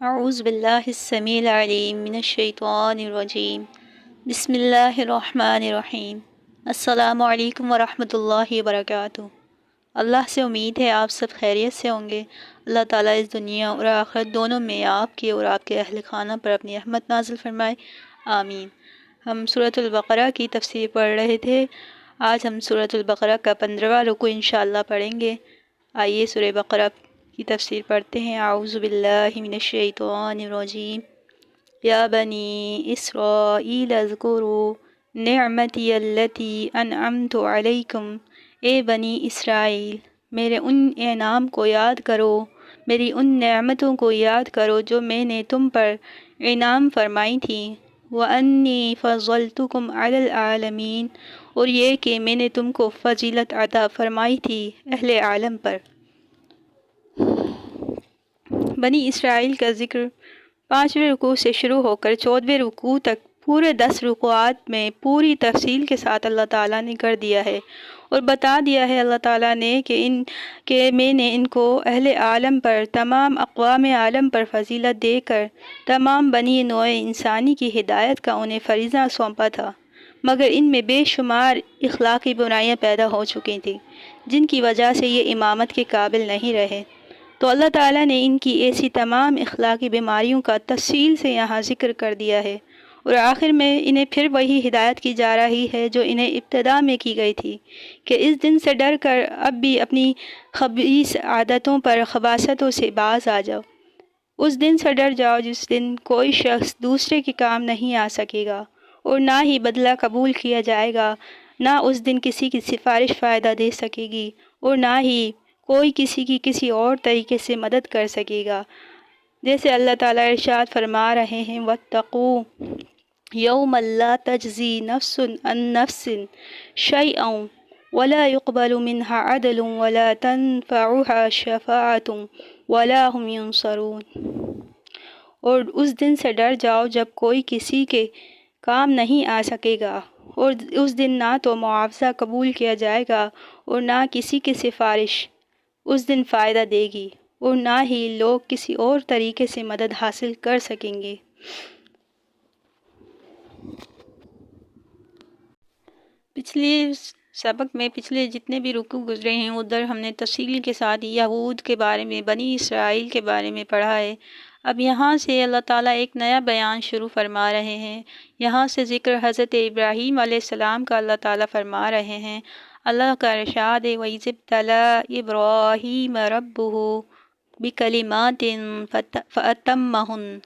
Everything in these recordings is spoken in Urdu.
اعوذ باللہ السمیع العلیم من الشیطان الرجیم بسم اللہ الرحمن الرحیم۔ السلام علیکم ورحمۃ اللہ وبرکاتہ۔ اللہ سے امید ہے آپ سب خیریت سے ہوں گے۔ اللہ تعالیٰ اس دنیا اور آخرت دونوں میں آپ کے اور آپ کے اہل خانہ پر اپنی رحمت نازل فرمائے، آمین۔ ہم سورۃ البقرہ کی تفسیر پڑھ رہے تھے۔ آج ہم سورۃ البقرہ کا 15واں رکوع انشاءاللہ پڑھیں گے۔ آئیے سورہ بقرہ کی تفسیر پڑھتے ہیں۔ اعوذ باللہ من الشیطان الرجیم۔ یا بنی اسرائیل اذکروا نعمتی التی انعمت علیکم، اے بنی اسرائیل میرے ان انعام کو یاد کرو، میری ان نعمتوں کو یاد کرو جو میں نے تم پر انعام فرمائی تھی۔ وَأَنِّي فَضَّلْتُكُمْ عَلَى الْعَالَمِينَ، اور یہ کہ میں نے تم کو فضیلت عطا فرمائی تھی اہل عالم پر۔ بنی اسرائیل کا ذکر 5ویں رکوع سے شروع ہو کر 14ویں رکوع تک پورے 10 رکوعات میں پوری تفصیل کے ساتھ اللہ تعالیٰ نے کر دیا ہے اور بتا دیا ہے اللہ تعالیٰ نے کہ میں نے ان کو اہل عالم پر، تمام اقوام عالم پر فضیلت دے کر تمام بنی نوع انسانی کی ہدایت کا انہیں فریضہ سونپا تھا، مگر ان میں بے شمار اخلاقی برائیاں پیدا ہو چکی تھیں جن کی وجہ سے یہ امامت کے قابل نہیں رہے۔ تو اللہ تعالیٰ نے ان کی ایسی تمام اخلاقی بیماریوں کا تفصیل سے یہاں ذکر کر دیا ہے، اور آخر میں انہیں پھر وہی ہدایت کی جا رہی ہے جو انہیں ابتدا میں کی گئی تھی کہ اس دن سے ڈر کر اب بھی اپنی خبیث عادتوں پر، خباثتوں سے باز آ جاؤ۔ اس دن سے ڈر جاؤ جس دن کوئی شخص دوسرے کے کام نہیں آ سکے گا اور نہ ہی بدلہ قبول کیا جائے گا، نہ اس دن کسی کی سفارش فائدہ دے سکے گی اور نہ ہی کوئی کسی کی کسی اور طریقے سے مدد کر سکے گا۔ جیسے اللہ تعالیٰ ارشاد فرما رہے ہیں وَاتَّقُوا يَوْمًا لَا تَجْزِي نَفْسٌ عَن نَفْسٍ شَيْئًا وَلَا يُقْبَلُ مِنْهَا عَدْلٌ وَلَا تَنفَعُهَا شَفَاعَةٌ وَلَا هُمْ يُنصَرُونَ، اور اس دن سے ڈر جاؤ جب کوئی کسی کے کام نہیں آ سکے گا، اور اس دن نہ تو معاوضہ قبول کیا جائے گا اور نہ کسی کی سفارش اس دن فائدہ دے گی، اور نہ ہی لوگ کسی اور طریقے سے مدد حاصل کر سکیں گے۔ پچھلے سبق میں پچھلے جتنے بھی رکوع گزرے ہیں ادھر ہم نے تفصیل کے ساتھ یہود کے بارے میں، بنی اسرائیل کے بارے میں پڑھا ہے۔ اب یہاں سے اللہ تعالیٰ ایک نیا بیان شروع فرما رہے ہیں۔ یہاں سے ذکر حضرت ابراہیم علیہ السلام کا اللہ تعالیٰ فرما رہے ہیں۔ اللہ کا ارشاد ہے وَإِذِ ابْتَلَىٰ إِبْرَاهِيمَ رَبُّهُ بِكَلِمَاتٍ فَأَتَمَّهُنَّ،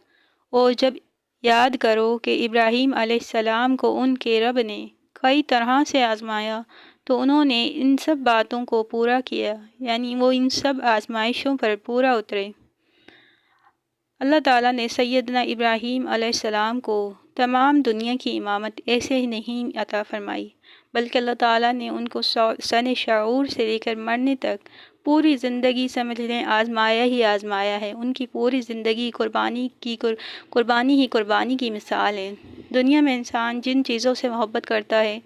اور جب یاد کرو کہ ابراہیم علیہ السلام کو ان کے رب نے کئی طرح سے آزمایا تو انہوں نے ان سب باتوں کو پورا کیا، یعنی وہ ان سب آزمائشوں پر پورا اترے۔ اللہ تعالیٰ نے سیدنا ابراہیم علیہ السلام کو تمام دنیا کی امامت ایسے ہی نہیں عطا فرمائی، بلکہ اللہ تعالیٰ نے ان کو سن شعور سے لے کر مرنے تک پوری زندگی سمجھ لیں آزمایا ہی آزمایا ہے۔ ان کی پوری زندگی قربانی ہی قربانی کی مثال ہے۔ دنیا میں انسان جن چیزوں سے محبت کرتا ہے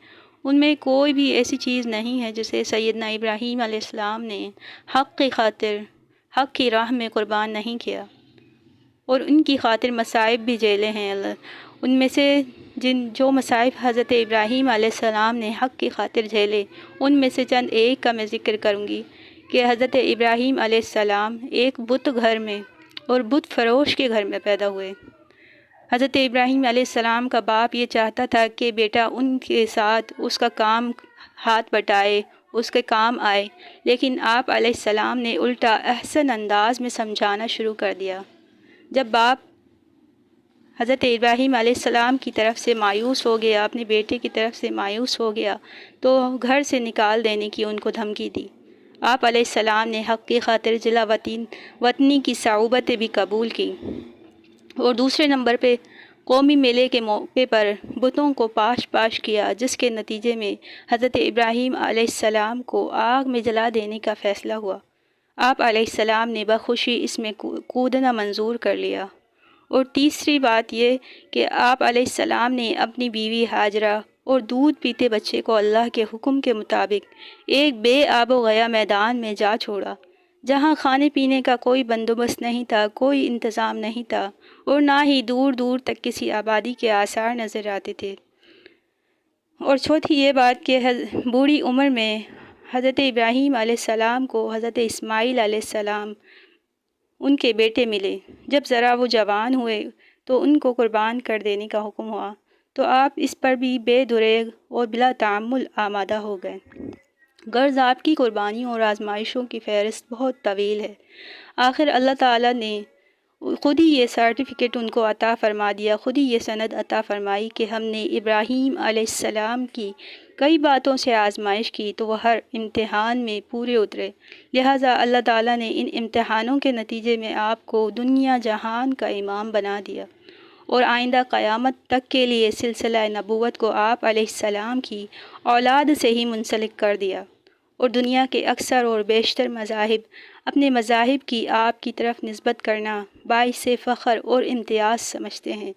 ان میں کوئی بھی ایسی چیز نہیں ہے جسے سیدنا ابراہیم علیہ السلام نے حق کی خاطر، حق کی راہ میں قربان نہیں کیا، اور ان کی خاطر مصائب بھی جھیلے ہیں۔ ان میں سے جو مصائب حضرت ابراہیم علیہ السلام نے حق کی خاطر جھیلے ان میں سے چند ایک کا میں ذکر کروں گی کہ حضرت ابراہیم علیہ السلام ایک بت گھر میں اور بت فروش کے گھر میں پیدا ہوئے۔ حضرت ابراہیم علیہ السلام کا باپ یہ چاہتا تھا کہ بیٹا ان کے ساتھ اس کا کام ہاتھ بٹائے، اس کے کام آئے، لیکن آپ علیہ السلام نے الٹا احسن انداز میں سمجھانا شروع کر دیا۔ جب باپ حضرت ابراہیم علیہ السلام کی طرف سے مایوس ہو گیا، اپنے بیٹے کی طرف سے مایوس ہو گیا تو گھر سے نکال دینے کی ان کو دھمکی دی۔ آپ علیہ السلام نے حق کی خاطر جلا وطنی کی صعوبتیں بھی قبول کی، اور دوسرے نمبر پہ قومی میلے کے موقع پر بتوں کو پاش کیا، جس کے نتیجے میں حضرت ابراہیم علیہ السلام کو آگ میں جلا دینے کا فیصلہ ہوا۔ آپ علیہ السلام نے بخوشی اس میں کودنا منظور کر لیا۔ اور تیسری بات یہ کہ آپ علیہ السلام نے اپنی بیوی ہاجرہ اور دودھ پیتے بچے کو اللہ کے حکم کے مطابق ایک بے آب و گیا میدان میں جا چھوڑا، جہاں کھانے پینے کا کوئی بندوبست نہیں تھا، کوئی انتظام نہیں تھا، اور نہ ہی دور دور تک کسی آبادی کے آثار نظر آتے تھے۔ اور چوتھی یہ بات کہ بوڑھی عمر میں حضرت ابراہیم علیہ السلام کو حضرت اسماعیل علیہ السلام ان کے بیٹے ملے۔ جب ذرا وہ جوان ہوئے تو ان کو قربان کر دینے کا حکم ہوا، تو آپ اس پر بھی بے دریغ اور بلا تعمل آمادہ ہو گئے۔ غرض آپ کی قربانیوں اور آزمائشوں کی فہرست بہت طویل ہے۔ آخر اللہ تعالیٰ نے خود ہی یہ سرٹیفکیٹ ان کو عطا فرما دیا، خود ہی یہ سند عطا فرمائی کہ ہم نے ابراہیم علیہ السلام کی کئی باتوں سے آزمائش کی تو وہ ہر امتحان میں پورے اترے۔ لہٰذا اللہ تعالیٰ نے ان امتحانوں کے نتیجے میں آپ کو دنیا جہان کا امام بنا دیا، اور آئندہ قیامت تک کے لیے سلسلہ نبوت کو آپ علیہ السلام کی اولاد سے ہی منسلک کر دیا، اور دنیا کے اکثر اور بیشتر مذاہب اپنے مذاہب کی آپ کی طرف نسبت کرنا باعث فخر اور امتیاز سمجھتے ہیں۔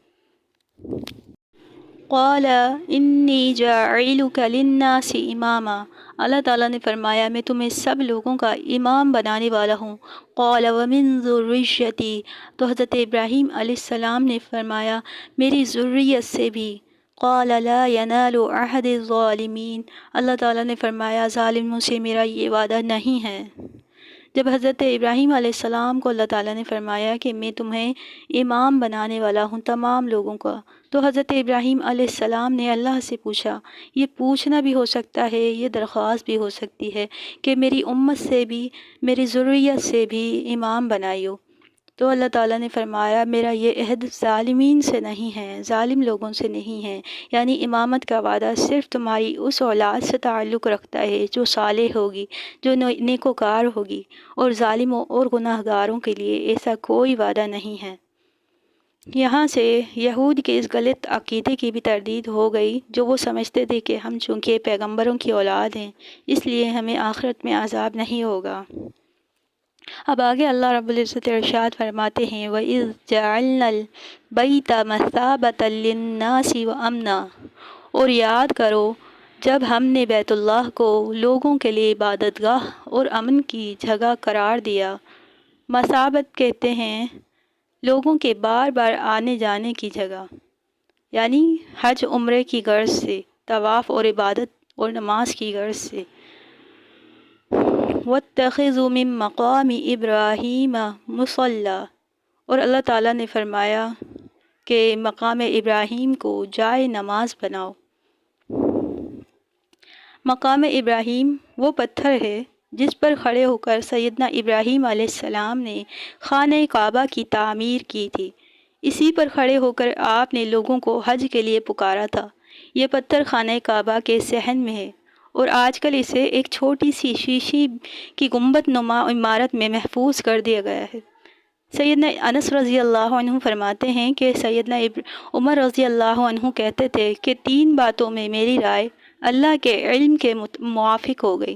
قال انی جاعلک للناس اماما، اللہ تعالیٰ نے فرمایا میں تمہیں سب لوگوں کا امام بنانے والا ہوں۔ قال ومن ذریتی، تو حضرت ابراہیم علیہ السلام نے فرمایا میری ذریت سے بھی۔ قال لا ینال عہد الظالمین، اللہ تعالیٰ نے فرمایا ظالموں سے میرا یہ وعدہ نہیں ہے۔ جب حضرت ابراہیم علیہ السلام کو اللہ تعالیٰ نے فرمایا کہ میں تمہیں امام بنانے والا ہوں تمام لوگوں کا، تو حضرت ابراہیم علیہ السلام نے اللہ سے پوچھا، یہ پوچھنا بھی ہو سکتا ہے، یہ درخواست بھی ہو سکتی ہے کہ میری امت سے بھی، میری ذریت سے بھی امام بنائیو۔ تو اللہ تعالیٰ نے فرمایا میرا یہ عہد ظالمین سے نہیں ہے، ظالم لوگوں سے نہیں ہے، یعنی امامت کا وعدہ صرف تمہاری اس اولاد سے تعلق رکھتا ہے جو صالح ہوگی، جو نیکوکار ہوگی، اور ظالموں اور گناہ گاروں کے لیے ایسا کوئی وعدہ نہیں ہے۔ یہاں سے یہود کے اس غلط عقیدے کی بھی تردید ہو گئی جو وہ سمجھتے تھے کہ ہم چونکہ پیغمبروں کی اولاد ہیں اس لیے ہمیں آخرت میں عذاب نہیں ہوگا۔ اب آگے اللہ رب العزت ارشاد فرماتے ہیں وَإِذْ جَعَلْنَا الْبَيْتَ مَثَابَةً لِلنَّاسِ وَأَمْنًا، اور یاد کرو جب ہم نے بیت اللہ کو لوگوں کے لیے عبادت گاہ اور امن کی جگہ قرار دیا۔ مثابت کہتے ہیں لوگوں کے بار بار آنے جانے کی جگہ، یعنی حج عمرے کی غرض سے، طواف اور عبادت اور نماز کی غرض سے۔ وَاتَّخِذُوا مِن مَّقَامِ إِبْرَاهِيمَ مُصَلًّى، اور اللہ تعالیٰ نے فرمایا کہ مقام ابراہیم کو جائے نماز بناؤ۔ مقام ابراہیم وہ پتھر ہے جس پر کھڑے ہو کر سیدنا ابراہیم علیہ السلام نے خانہ کعبہ کی تعمیر کی تھی۔ اسی پر کھڑے ہو کر آپ نے لوگوں کو حج کے لیے پکارا تھا۔ یہ پتھر خانہ کعبہ کے صحن میں ہے، اور آج کل اسے ایک چھوٹی سی شیشے کی گنبد نما عمارت میں محفوظ کر دیا گیا ہے۔ سیدنا انس رضی اللہ عنہ فرماتے ہیں کہ سیدنا عمر رضی اللہ عنہ کہتے تھے کہ 3 باتوں میں میری رائے اللہ کے علم کے موافق ہو گئی،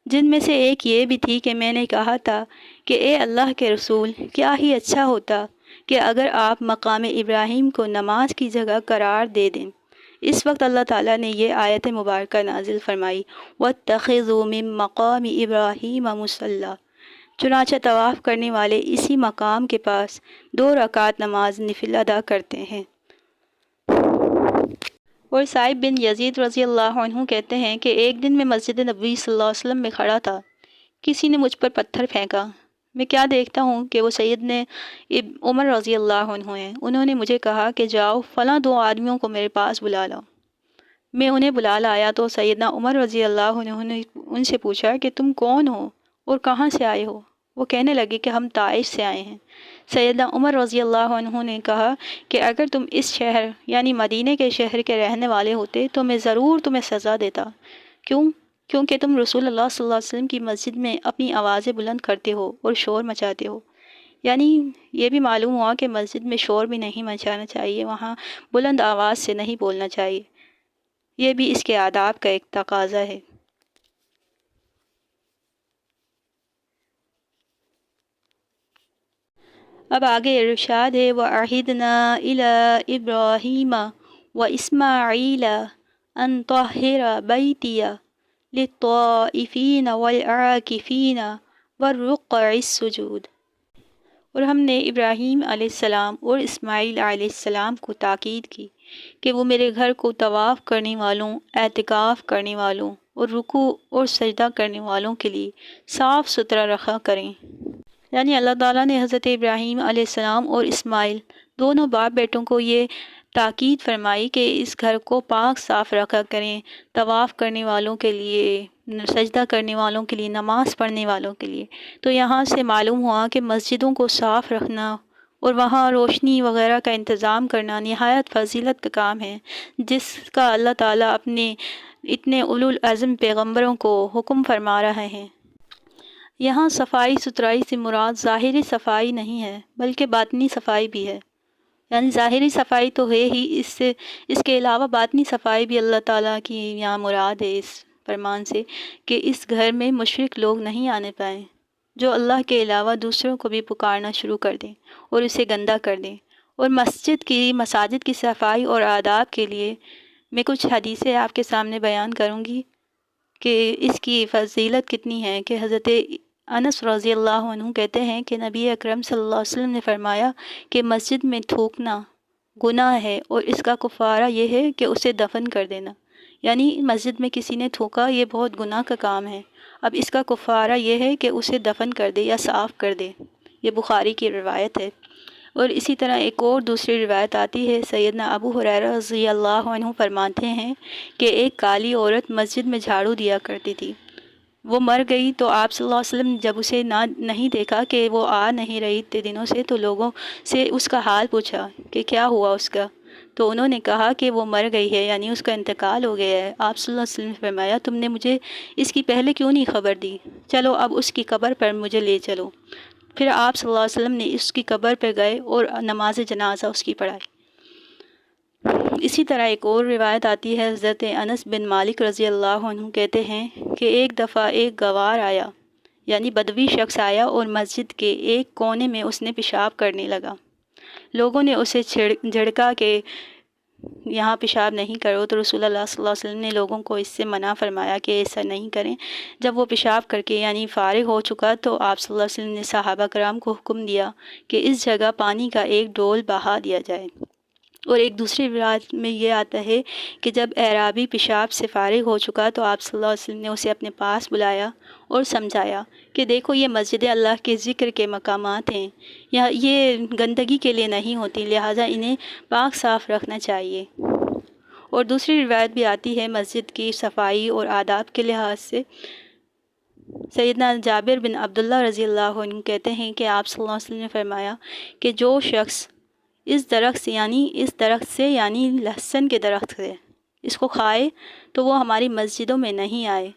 جن میں سے ایک یہ بھی تھی کہ میں نے کہا تھا کہ اے اللہ کے رسول، کیا ہی اچھا ہوتا کہ اگر آپ مقام ابراہیم کو نماز کی جگہ قرار دے دیں۔ اس وقت اللہ تعالیٰ نے یہ آیت مبارکہ نازل فرمائی وَاتَّخِذُوا مِن مَّقَامِ إِبْرَاهِيمَ مُصَلًّى، چنانچہ طواف کرنے والے اسی مقام کے پاس 2 رکعت نماز نفل ادا کرتے ہیں۔ اور صائب بن یزید رضی اللہ عنہ کہتے ہیں کہ ایک دن میں مسجد نبوی صلی اللہ علیہ وسلم میں کھڑا تھا، کسی نے مجھ پر پتھر پھینکا، میں کیا دیکھتا ہوں کہ وہ سیدنا عمر رضی اللہ عنہ ہیں۔ انہوں نے مجھے کہا کہ جاؤ فلاں 2 آدمیوں کو میرے پاس بلا لاؤ۔ میں انہیں بلا لایا تو سیدنا عمر رضی اللہ عنہ نے ان سے پوچھا کہ تم کون ہو اور کہاں سے آئے ہو؟ وہ کہنے لگے کہ ہم طائف سے آئے ہیں۔ سیدنا عمر رضی اللہ عنہ نے کہا کہ اگر تم اس شہر یعنی مدینہ کے شہر کے رہنے والے ہوتے تو میں ضرور تمہیں سزا دیتا۔ کیونکہ تم رسول اللہ صلی اللہ علیہ وسلم کی مسجد میں اپنی آوازیں بلند کرتے ہو اور شور مچاتے ہو۔ یعنی یہ بھی معلوم ہوا کہ مسجد میں شور بھی نہیں مچانا چاہیے، وہاں بلند آواز سے نہیں بولنا چاہیے، یہ بھی اس کے آداب کا ایک تقاضا ہے۔ اب آگے ارشاد ہے وَعَهِدْنَا إِلَىٰ إِبْرَاهِيمَ وَإِسْمَاعِيلَ أَن طَهِّرَ بَيْتِيَ لِلطَّائِفِينَ وَالْعَاكِفِينَ والرکع السجود۔ اور ہم نے ابراہیم علیہ السلام اور اسماعیل علیہ السلام کو تاکید کی کہ وہ میرے گھر کو طواف کرنے والوں، اعتکاف کرنے والوں اور رکوع اور سجدہ کرنے والوں کے لیے صاف ستھرا رکھا کریں۔ یعنی اللہ تعالیٰ نے حضرت ابراہیم علیہ السلام اور اسماعیل دونوں باپ بیٹوں کو یہ تاکید فرمائی کہ اس گھر کو پاک صاف رکھا کریں، طواف کرنے والوں کے لیے، سجدہ کرنے والوں کے لیے، نماز پڑھنے والوں کے لیے۔ تو یہاں سے معلوم ہوا کہ مسجدوں کو صاف رکھنا اور وہاں روشنی وغیرہ کا انتظام کرنا نہایت فضیلت کا کام ہے، جس کا اللہ تعالیٰ اپنے اتنے اولو العزم پیغمبروں کو حکم فرما رہے ہیں۔ یہاں صفائی ستھرائی سے مراد ظاہری صفائی نہیں ہے بلکہ باطنی صفائی بھی ہے۔ یعنی ظاہری صفائی تو ہے ہی، اس کے علاوہ باطنی صفائی بھی اللہ تعالیٰ کی یہاں مراد ہے اس فرمان سے کہ اس گھر میں مشرک لوگ نہیں آنے پائیں جو اللہ کے علاوہ دوسروں کو بھی پکارنا شروع کر دیں اور اسے گندہ کر دیں۔ اور مساجد کی صفائی اور آداب کے لیے میں کچھ حدیثیں آپ کے سامنے بیان کروں گی کہ اس کی فضیلت کتنی ہے، کہ حضرت انس رضی اللہ عنہ کہتے ہیں کہ نبی اکرم صلی اللہ علیہ وسلم نے فرمایا کہ مسجد میں تھوکنا گناہ ہے اور اس کا کفارہ یہ ہے کہ اسے دفن کر دینا۔ یعنی مسجد میں کسی نے تھوکا، یہ بہت گناہ کا کام ہے، اب اس کا کفارہ یہ ہے کہ اسے دفن کر دے یا صاف کر دے۔ یہ بخاری کی روایت ہے۔ اور اسی طرح ایک اور دوسری روایت آتی ہے، سیدنا ابو ہریرہ رضی اللہ عنہ فرماتے ہیں کہ ایک کالی عورت مسجد میں جھاڑو دیا کرتی تھی، وہ مر گئی تو آپ صلی اللہ علیہ وسلم جب اسے نہیں دیکھا کہ وہ آ نہیں رہی اتنے دنوں سے، تو لوگوں سے اس کا حال پوچھا کہ کیا ہوا اس کا، تو انہوں نے کہا کہ وہ مر گئی ہے، یعنی اس کا انتقال ہو گیا ہے۔ آپ صلی اللہ علیہ وسلم نے فرمایا تم نے مجھے اس کی پہلے کیوں نہیں خبر دی، چلو اب اس کی قبر پر مجھے لے چلو۔ پھر آپ صلی اللہ علیہ وسلم نے اس کی قبر پر گئے اور نماز جنازہ اس کی پڑھائی۔ اسی طرح ایک اور روایت آتی ہے، حضرت انس بن مالک رضی اللہ عنہ کہتے ہیں کہ ایک دفعہ ایک گوار آیا، یعنی بدوی شخص آیا اور مسجد کے ایک کونے میں اس نے پیشاب کرنے لگا۔ لوگوں نے اسے جھڑکا کہ یہاں پیشاب نہیں کرو، تو رسول اللہ صلی اللہ علیہ وسلم نے لوگوں کو اس سے منع فرمایا کہ ایسا نہیں کریں۔ جب وہ پیشاب کر کے یعنی فارغ ہو چکا تو آپ صلی اللہ علیہ وسلم نے صحابہ کرام کو حکم دیا کہ اس جگہ پانی کا ایک ڈول بہا دیا جائے۔ اور ایک دوسری روایت میں یہ آتا ہے کہ جب اعرابی پیشاب سے فارغ ہو چکا تو آپ صلی اللہ علیہ وسلم نے اسے اپنے پاس بلایا اور سمجھایا کہ دیکھو یہ مسجد اللہ کے ذکر کے مقامات ہیں، یہ گندگی کے لیے نہیں ہوتی، لہٰذا انہیں پاک صاف رکھنا چاہیے۔ اور دوسری روایت بھی آتی ہے مسجد کی صفائی اور آداب کے لحاظ سے، سیدنا جابر بن عبداللہ رضی اللہ عنہ کہتے ہیں کہ آپ صلی اللہ علیہ وسلم نے فرمایا کہ جو شخص اس درخت سے یعنی لہسن کے درخت سے اس کو کھائے تو وہ ہماری مسجدوں میں نہیں آئے۔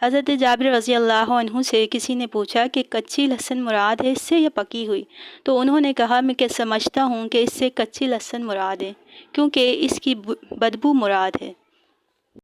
حضرت جابر رضی اللہ عنہ سے کسی نے پوچھا کہ کچی لہسن مراد ہے اس سے یا پکی ہوئی، تو انہوں نے کہا میں سمجھتا ہوں کہ اس سے کچی لہسن مراد ہے کیونکہ اس کی بدبو مراد ہے۔